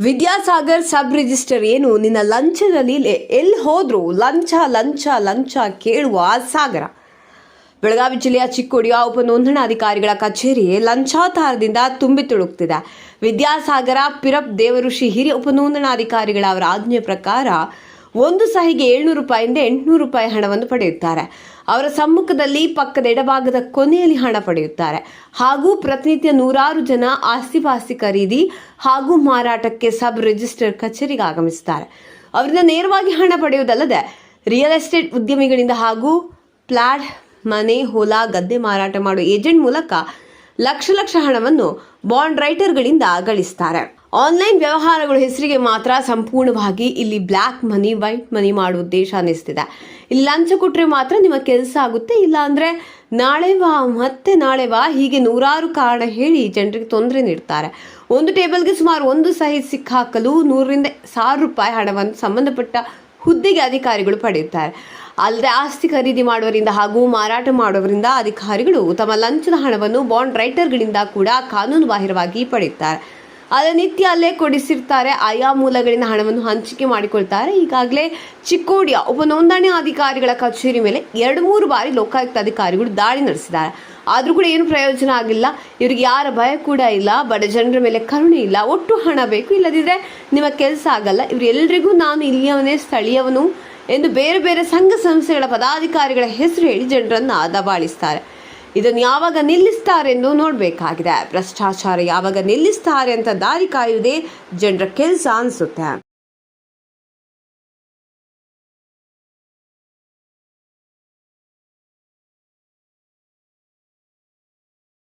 Vidyasagar sub register ಏನು ನಿನ್ನ ಲಂಚದಲ್ಲಿ ಎಲ್ಲಿ ಹೋದ್ರು ಲಂಚ ಲಂಚ ಲಂಚ ಕೇಳುವ ಸಾಗರ. ಬೆಳಗಾವಿ ಜಿಲ್ಲೆಯ ಚಿಕ್ಕೋಡಿಯ ಉಪ ನೋಂದಣಾಧಿಕಾರಿಗಳ ಕಚೇರಿ ಲಂಚಾತಾರದಿಂದ ತುಂಬಿ ತುಳುಕ್ತಿದೆ. ವಿದ್ಯಾಸಾಗರ ಪಿರಪ್ ದೇವಋಷಿ ಹಿರಿಯ ಉಪ ನೋಂದಣಾಧಿಕಾರಿಗಳ ಅವರ ಆಜ್ಞೆ ಪ್ರಕಾರ ಒಂದು ಸಹಿಗೆ 700 ರೂಪಾಯಿಂದ 800 ರೂಪಾಯಿ ಹಣವನ್ನು ಪಡೆಯುತ್ತಾರೆ. ಅವರ ಸಮ್ಮುಖದಲ್ಲಿ ಪಕ್ಕದ ಎಡಭಾಗದ ಕೊನೆಯಲ್ಲಿ ಹಣ ಪಡೆಯುತ್ತಾರೆ. ಹಾಗೂ ಪ್ರತಿನಿತ್ಯ ನೂರಾರು ಜನ ಆಸ್ತಿಪಾಸ್ತಿ ಖರೀದಿ ಹಾಗೂ ಮಾರಾಟಕ್ಕೆ ಸಬ್ ರಿಜಿಸ್ಟರ್ ಕಚೇರಿಗೆ ಆಗಮಿಸುತ್ತಾರೆ. ಅವರಿಂದ ನೇರವಾಗಿ ಹಣ ಪಡೆಯುವುದಲ್ಲದೆ ರಿಯಲ್ ಎಸ್ಟೇಟ್ ಉದ್ಯಮಿಗಳಿಂದ ಹಾಗೂ ಫ್ಲಾಟ್, ಮನೆ, ಹೊಲ, ಗದ್ದೆ ಮಾರಾಟ ಮಾಡುವ ಏಜೆಂಟ್ ಮೂಲಕ ಲಕ್ಷ ಲಕ್ಷ ಹಣವನ್ನು ಬಾಂಡ್ ರೈಟರ್ಗಳಿಂದ ಗಳಿಸ್ತಾರೆ. ಆನ್ಲೈನ್ ವ್ಯವಹಾರಗಳು ಹೆಸರಿಗೆ ಮಾತ್ರ, ಸಂಪೂರ್ಣವಾಗಿ ಇಲ್ಲಿ ಬ್ಲ್ಯಾಕ್ ಮನಿ, ವೈಟ್ ಮನಿ ಮಾಡುವ ಉದ್ದೇಶ ಅನ್ನಿಸ್ತಿದೆ. ಇಲ್ಲಿ ಲಂಚ ಕೊಟ್ಟರೆ ಮಾತ್ರ ನಿಮ್ಮ ಕೆಲಸ ಆಗುತ್ತೆ, ಇಲ್ಲ ಅಂದ್ರೆ ನಾಳೆ ಬಾ, ಮತ್ತೆ ನಾಳೆ ಬಾ, ಹೀಗೆ ನೂರಾರು ಕಾರಣ ಹೇಳಿ ಜನರಿಗೆ ತೊಂದರೆ ನೀಡ್ತಾರೆ. ಒಂದು ಟೇಬಲ್ಗೆ ಸುಮಾರು ಒಂದು ಸಹಿ ಸಿಕ್ಕಾಕಲು 100 ರಿಂದ 1000 ರೂಪಾಯಿ ಹಣವನ್ನು ಸಂಬಂಧಪಟ್ಟ ಹುದ್ದೆಗೆ ಅಧಿಕಾರಿಗಳು ಪಡೆಯುತ್ತಾರೆ. ಅಲ್ಲದೆ ಆಸ್ತಿ ಖರೀದಿ ಮಾಡುವವರಿಂದ ಹಾಗೂ ಮಾರಾಟ ಮಾಡುವವರಿಂದ ಅಧಿಕಾರಿಗಳು ತಮ್ಮ ಲಂಚದ ಹಣವನ್ನು ಬಾಂಡ್ ರೈಟರ್ಗಳಿಂದ ಕೂಡ ಕಾನೂನು ಬಾಹಿರವಾಗಿ ಪಡೆಯುತ್ತಾರೆ. ಆದರೆ ನಿತ್ಯ ಅಲ್ಲೇ ಕೊಡಿಸಿರ್ತಾರೆ. ಆಯಾ ಮೂಲಗಳಿಂದ ಹಣವನ್ನು ಹಂಚಿಕೆ ಮಾಡಿಕೊಳ್ತಾರೆ. ಈಗಾಗಲೇ ಚಿಕ್ಕೋಡಿಯ ಉಪ ನೋಂದಣಿ ಅಧಿಕಾರಿಗಳ ಕಚೇರಿ ಮೇಲೆ 2-3 ಬಾರಿ ಲೋಕಾಯುಕ್ತ ಅಧಿಕಾರಿಗಳು ದಾಳಿ ನಡೆಸಿದ್ದಾರೆ. ಆದರೂ ಕೂಡ ಏನು ಪ್ರಯೋಜನ ಆಗಿಲ್ಲ. ಇವರಿಗೆ ಯಾರ ಭಯ ಕೂಡ ಇಲ್ಲ, ಬಡ ಜನರ ಮೇಲೆ ಕರುಣೆ ಇಲ್ಲ. ಒಟ್ಟು ಹಣ ಬೇಕು, ಇಲ್ಲದಿದ್ದರೆ ನಿಮ್ಮ ಕೆಲಸ ಆಗಲ್ಲ. ಇವರೆಲ್ಲರಿಗೂ ನಾನು ಇಲ್ಲಿಯವನೇ, ಸ್ಥಳೀಯವನು ಎಂದು ಬೇರೆ ಬೇರೆ ಸಂಘ ಸಂಸ್ಥೆಗಳ ಪದಾಧಿಕಾರಿಗಳ ಹೆಸರು ಹೇಳಿ ಜನರನ್ನು ದಬಾಳಿಸ್ತಾರೆ. ಇದನ್ನು ಯಾವಾಗ ನಿಲ್ಲಿಸ್ತಾರೆ ಎಂದು ನೋಡಬೇಕಾಗಿದೆ. ಭ್ರಷ್ಟಾಚಾರ ಯಾವಾಗ ನಿಲ್ಲಿಸ್ತಾರೆ ಅಂತ ದಾರಿ ಕಾಯುವುದೇ ಜನರ ಕೆಲಸ ಅನಿಸುತ್ತೆ.